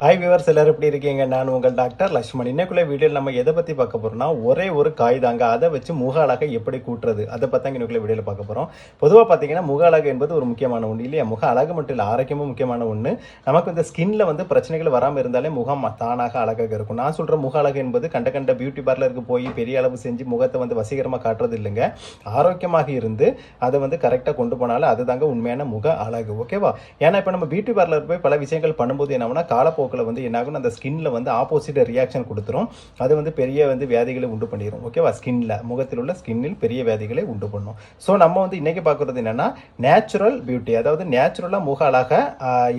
Hi viewers, எல்லாரும் எப்படி இருக்கீங்க? நான் உங்கள் டாக்டர் லக்ஷ்மண். இன்னைக்குள்ள வீடியோவில் நம்ம எதை பற்றி பார்க்க போகிறோம்னா, ஒரே ஒரு காய் தாங்க, அதை வச்சு முக அழகை எப்படி கூட்டுறது, அதை பற்றி இன்னைக்குள்ள வீடியோவில் பார்க்க போகிறோம். பொதுவாக பார்த்தீங்கன்னா முக அழகு என்பது ஒரு முக்கியமான ஒன்று இல்லையா? முக அழகு மட்டும் இல்லை, ஆரோக்கியமும் முக்கியமான ஒன்று. நமக்கு இந்த ஸ்கின்ல பிரச்சனைகள் வராமல் இருந்தாலே முகம் தானாக அழகாக இருக்கும். நான் சொல்கிற முக அழகு என்பது கண்ட பியூட்டி பார்லருக்கு போய் பெரிய அளவு செஞ்சு முகத்தை வசீகரமாக காட்டுறது இல்லைங்க. ஆரோக்கியமாக இருந்து அதை கரெக்டாக கொண்டு போனாலும் அதுதாங்க உண்மையான முக அழகு. ஓகேவா? ஏன்னா இப்போ நம்ம பியூட்டி பார்லர் போய் பல விஷயங்கள் பண்ணும்போது என்ன காலப்போக்கில் என்னாகும், அந்த ஸ்கின்ல ஆப்போசிட் ரியாக்ஷன் கொடுத்துரும். அது பெரிய வியாதிகளை உண்டு பண்ணிடும். ஓகேவா? ஸ்கின்ல, முகத்தில் உள்ள ஸ்கின்னில் பெரிய வியாதிகளை உண்டு பண்ணும். ஸோ நம்ம இன்னைக்கு பார்க்கறது என்னன்னா, நேச்சுரல் பியூட்டி, அதாவது நேச்சுரலா முக அழகை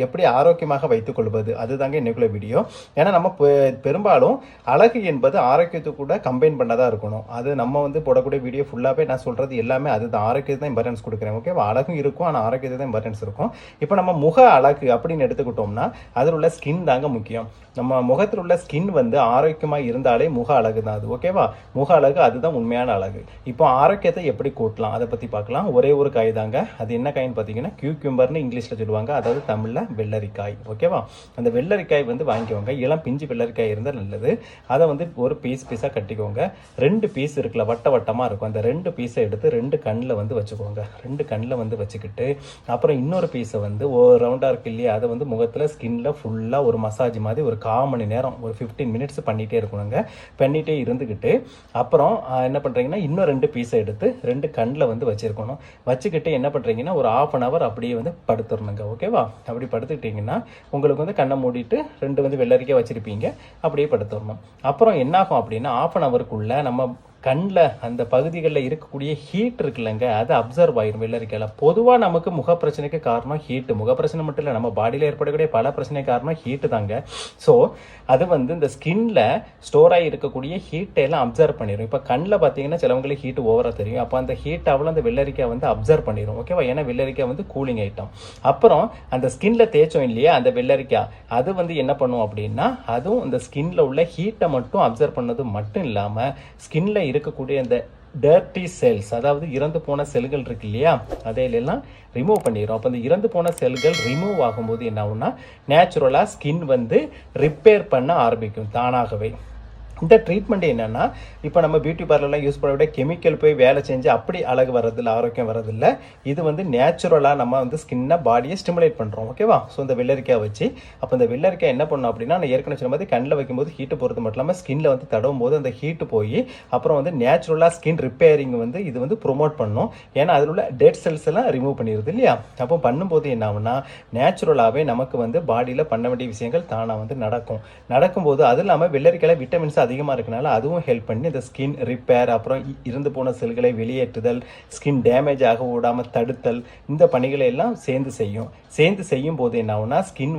எப்படி ஆரோக்கியமாக வைத்துக் கொள்வது, அதுதாங்க இன்னைக்குள்ள வீடியோ. ஏன்னா நம்ம பெரும்பாலும் அழகு என்பது ஆரோக்கியத்தை கூட கம்பைன் பண்ணதா இருக்கணும். அது நம்ம போடக்கூடிய வீடியோ ஃபுல்லாவே நான் சொல்றது எல்லாமே அதுதான், ஆரோக்கியத்தை தான் இம்பார்ட்டன்ஸ் கொடுக்குறேன். ஓகேவா? அழகும் இருக்கும், ஆனால் ஆரோக்கியத்தை தான் இம்பார்ட்டன்ஸ் இருக்கும். இப்போ நம்ம முக அழகு அப்படின்னு எடுத்துக்கிட்டோம்னா அதில் உள்ள ஸ்கின் தாங்க முக்கியம். நம்ம முகத்தில் உள்ள ஸ்கின் ஆரோக்கியமாக இருந்தாலே முக அழகு தான் அது. ஓகேவா? முக அழகு அதுதான் உண்மையான அழகு. இப்போ ஆரோக்கியத்தை எப்படி கூட்டலாம் அதை பற்றி பார்க்கலாம். ஒரே ஒரு காய் தாங்க. அது என்ன காய்ன்னு பார்த்தீங்கன்னா கியூக்யூம்பர்னு இங்கிலீஷில் சொல்லுவாங்க, அதாவது தமிழில் வெள்ளரிக்காய். ஓகேவா? அந்த வெள்ளரிக்காய் வாங்கிக்கோங்க. இளம் பிஞ்சு வெள்ளரிக்காய் இருந்தால் நல்லது. அதை ஒரு பீஸாக கட்டிக்கோங்க. 2 பீஸ் இருக்குல்ல, வட்டமாக இருக்கும், அந்த 2 பீஸை எடுத்து 2 கண்ணில் வச்சுக்கோங்க. 2 கண்ணில் வச்சுக்கிட்டு அப்புறம் இன்னொரு பீஸை ஒரு ரவுண்டாக இருக்கு இல்லையா, அதை முகத்தில் ஸ்கின்ல ஃபுல்லாக ஒரு மசாஜ் மாதிரி ஒரு 1/4 மணி நேரம், ஒரு 15 மினிட்ஸ் பண்ணிகிட்டே இருக்கணுங்க. பண்ணிகிட்டே இருந்துக்கிட்டு அப்புறம் என்ன பண்ணுறீங்கன்னா, இன்னும் 2 பீஸை எடுத்து 2 கண்ணில் வச்சுருக்கணும். வச்சுக்கிட்டு என்ன பண்ணுறீங்கன்னா, ஒரு 1/2 hour அப்படியே படுத்துடணுங்க. ஓகேவா? அப்படி படுத்துக்கிட்டிங்கன்னா உங்களுக்கு கண்ணை மூடிட்டு 2 வெள்ளரிக்காய் வச்சுருப்பீங்க, அப்படியே படுத்துடணும். அப்புறம் என்னாகும் அப்படின்னா, 1/2 hourக்குள்ளே நம்ம கண்ணில் அந்த பகுதிகளில் இருக்கக்கூடிய ஹீட் இருக்குல்லங்க, அது அப்சர்வ் ஆயிரும் வெள்ளரிக்காயில். பொதுவாக நமக்கு முகப்பிரச்சனைக்கு காரணம் ஹீட்டு. முகப்பிரச்சனை மட்டும் இல்லை, நம்ம பாடியில் ஏற்படக்கூடிய பல பிரச்சனை காரணம் ஹீட்டு தாங்க. ஸோ அது இந்த ஸ்கின்ல ஸ்டோர் ஆகி இருக்கக்கூடிய ஹீட்டை எல்லாம் அப்சர்வ் பண்ணிடும். இப்போ கண்ணில் பார்த்தீங்கன்னா சிலவங்களுக்கு ஹீட் ஓவராக தெரியும். அப்போ அந்த ஹீட் அவ்வளோ அந்த வெள்ளரிக்காய் அப்சர்வ் பண்ணிடும். ஓகேவா? ஏன்னா வெள்ளரிக்காய் கூலிங் ஐட்டம். அப்புறம் அந்த ஸ்கின்ல தேய்ச்சோம் இல்லையா, அந்த வெள்ளரிக்காய் அது என்ன பண்ணும் அப்படின்னா, அதுவும் இந்த ஸ்கின்ல உள்ள ஹீட்டை மட்டும் அப்சர்வ் பண்ணது மட்டும் இல்லாமல் ஸ்கின்ல இருக்கக்கூடிய அந்த டர்ட்டி செல்ஸ், அதாவது இறந்து போன செல்கள் இருக்கு இல்லையா, அதையெல்லாம் ரிமூவ் பண்ணிடும். அப்போ இந்த இறந்து போன செல்கள் ரிமூவ் ஆகும்போது என்ன ஆகும்னா, நேச்சுரலாக ஸ்கின் ரிப்பேர் பண்ண ஆரம்பிக்கும் தானாகவே. இந்த ட்ரீட்மெண்ட் என்னன்னா, இப்போ நம்ம பியூட்டி பார்லர்லாம் யூஸ் பண்ண விட கெமிக்கல் போய் வேலை செஞ்சு அப்படி அழகு வர்றதில்ல, ஆரோக்கியம் வர்றதில்ல. இது நேச்சுரலாக நம்ம ஸ்கின்னை பாடியை ஸ்டிமுலேட் பண்ணுறோம். ஓகேவா? ஸோ இந்த வெள்ளரிக்காய் வச்சு, அப்போ இந்த வெள்ளரிக்காய் என்ன பண்ணணும் அப்படின்னா, நான் ஏற்கனவே சொன்ன மாதிரி கண்ணில் வைக்கும்போது ஹீட்டு போகிறது மட்டும் இல்லாமல் ஸ்கின்ல தடவும் போது அந்த ஹீட்டு போய் அப்புறம் நேச்சுரலாக ஸ்கின் ரிப்பேரிங் இது ப்ரொமோட் பண்ணும். ஏன்னா அதில் உள்ள டெட் செல்ஸ் எல்லாம் ரிமூவ் பண்ணிடுது இல்லையா? அப்போ பண்ணும்போது என்ன ஆகுனா, நேச்சுரலாகவே நமக்கு பாடியில் பண்ண வேண்டிய விஷயங்கள் தானாக நடக்கும்போது, அது இல்லாமல் வெள்ளரிக்காயில் விட்டமின்ஸ் அதிகமாக இருக்கனால அதுவும் ஹெல்ப் பண்ணி இந்த ஸ்கின் ரிப்பேர், அப்புறம் இருந்து போன செல்களை வெளியேற்றுதல், ஸ்கின் டேமேஜ் ஆக விடாமல் தடுத்தல், இந்த பணிகளை எல்லாம் சேர்ந்து செய்யும் போது என்ன ஆகுனா, ஸ்கின்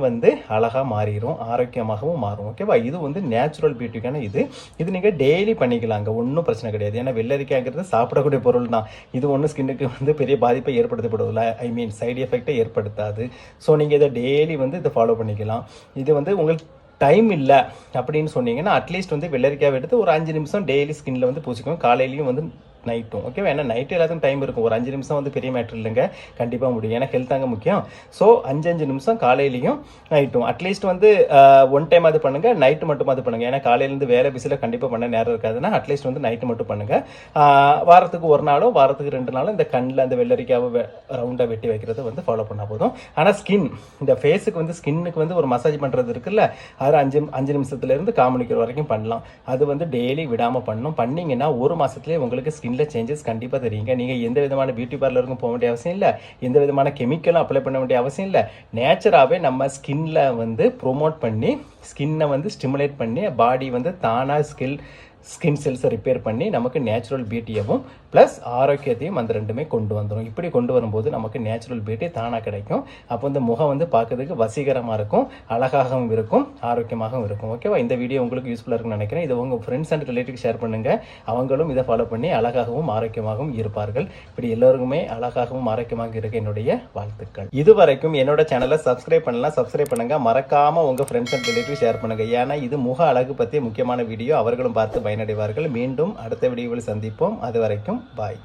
அழகாக மாறிடும், ஆரோக்கியமாகவும் மாறும். ஓகேவா? இது நேச்சுரல் பியூட்டிக்கான இது நீங்கள் டெய்லி பண்ணிக்கலாங்க, ஒன்றும் பிரச்சனை கிடையாது. ஏன்னா வெள்ளரிக்காய்ங்கிறது சாப்பிடக்கூடிய பொருள் தான். இது ஒன்றும் ஸ்கின்னுக்கு பெரிய பாதிப்பை ஏற்படுத்தப்படுவதில்லை, சைடு எஃபெக்டை ஏற்படுத்தாது. ஸோ நீங்கள் இதை டெய்லி இதை ஃபாலோ பண்ணிக்கலாம். இது உங்களுக்கு டைம் இல்லை அப்படின்னு சொன்னீங்கன்னா, அட்லீஸ்ட் வெள்ளரிக்காய் எடுத்து ஒரு 5 நிமிஷம் டெய்லி ஸ்கின்ல பூசிக்கோங்க, காலையிலையும் நைட்டும். ஓகே? ஏன்னா நைட்டு எல்லாத்துக்கும் டைம் இருக்கும். ஒரு 5 நிமிஷம் பெரிய மேட்டர் இல்லைங்க, கண்டிப்பாக முடியும். ஏன்னா ஹெல்த் தாங்க முக்கியம். ஸோ 5 நிமிஷம் காலையிலையும் நைட்டும் அட்லீஸ்ட் ஒன் டைம் அது பண்ணுங்க, நைட்டு மட்டும் அது பண்ணுங்க. ஏன்னா காலையிலேருந்து வேலை பிஸியில் கண்டிப்பாக பண்ண நேரம் இருக்காதுன்னா அட்லீஸ்ட் நைட்டு மட்டும் பண்ணுங்க. வாரத்துக்கு 1 நாளோ வாரத்துக்கு 2 நாளோ இந்த கண்ணில் அந்த வெள்ளரிக்காவை ரவுண்டாக வெட்டி வைக்கிறத ஃபாலோ பண்ணால் போதும். ஆனால் ஸ்கின், இந்த ஃபேஸுக்கு ஸ்கின்னுக்கு ஒரு மசாஜ் பண்ணுறது இருக்குல்ல, அது 5 நிமிஷத்துலேருந்து 1/4 மணி நேரம் வரைக்கும் பண்ணலாம். அது டெய்லி விடாமல் பண்ணணும். பண்ணிங்கன்னா 1 மாதத்துலேயே உங்களுக்கு ஸ்கின்ல சேஞ்சஸ் கண்டிப்பாக தெரியுங்க. நீங்கள் எந்த விதமான பியூட்டி பார்லருக்கும் போக வேண்டிய அவசியம் இல்லை, எந்த விதமான கெமிக்கலும் அப்ளை பண்ண வேண்டிய அவசியம் இல்லை. நேச்சராகவே நம்ம ஸ்கின்ல ப்ரொமோட் பண்ணி, ஸ்கின்னை ஸ்டிமுலேட் பண்ணி, பாடி தானாக ஸ்கின் செல்ஸை ரிப்பேர் பண்ணி நமக்கு நேச்சுரல் பியூட்டியவும் ப்ளஸ் ஆரோக்கியத்தையும் அந்த 2மே கொண்டு வந்துடும். இப்படி கொண்டு வரும்போது நமக்கு நேச்சுரல் பியூட்டி தானாக கிடைக்கும். அப்போ இந்த முகம் பார்க்கறதுக்கு வசீகரமாக இருக்கும், அழகாகவும் இருக்கும், ஆரோக்கியமாகவும் இருக்கும். ஓகேவா? இந்த வீடியோ உங்களுக்கு யூஸ்ஃபுல்லாக இருக்குன்னு நினைக்கிறேன். இது உங்கள் ஃப்ரெண்ட்ஸ் அண்ட் ரிலேட்டிவ் ஷேர் பண்ணுங்கள். அவங்களும் இதை ஃபாலோ பண்ணி அழகாகவும் ஆரோக்கியமாகவும் இருப்பார்கள். இப்படி எல்லோருக்குமே அழகாகவும் ஆரோக்கியமாக இருக்க என்னுடைய வாழ்த்துக்கள். இதுவரைக்கும் என்னோட சேனலை சப்ஸ்கிரைப் பண்ணலாம், சப்ஸ்கிரைப் பண்ணுங்க. மறக்காமல் உங்கள் ஃப்ரெண்ட்ஸ் அண்ட் ரிலேட்டிவ் ஷேர் பண்ணுங்கள். ஏன்னா இது முக அழகு பற்றிய முக்கியமான வீடியோ, அவர்களும் பார்த்து பயனடைவார்கள். மீண்டும் அடுத்த வீடியோவில் சந்திப்போம். அது வரைக்கும் பாய்.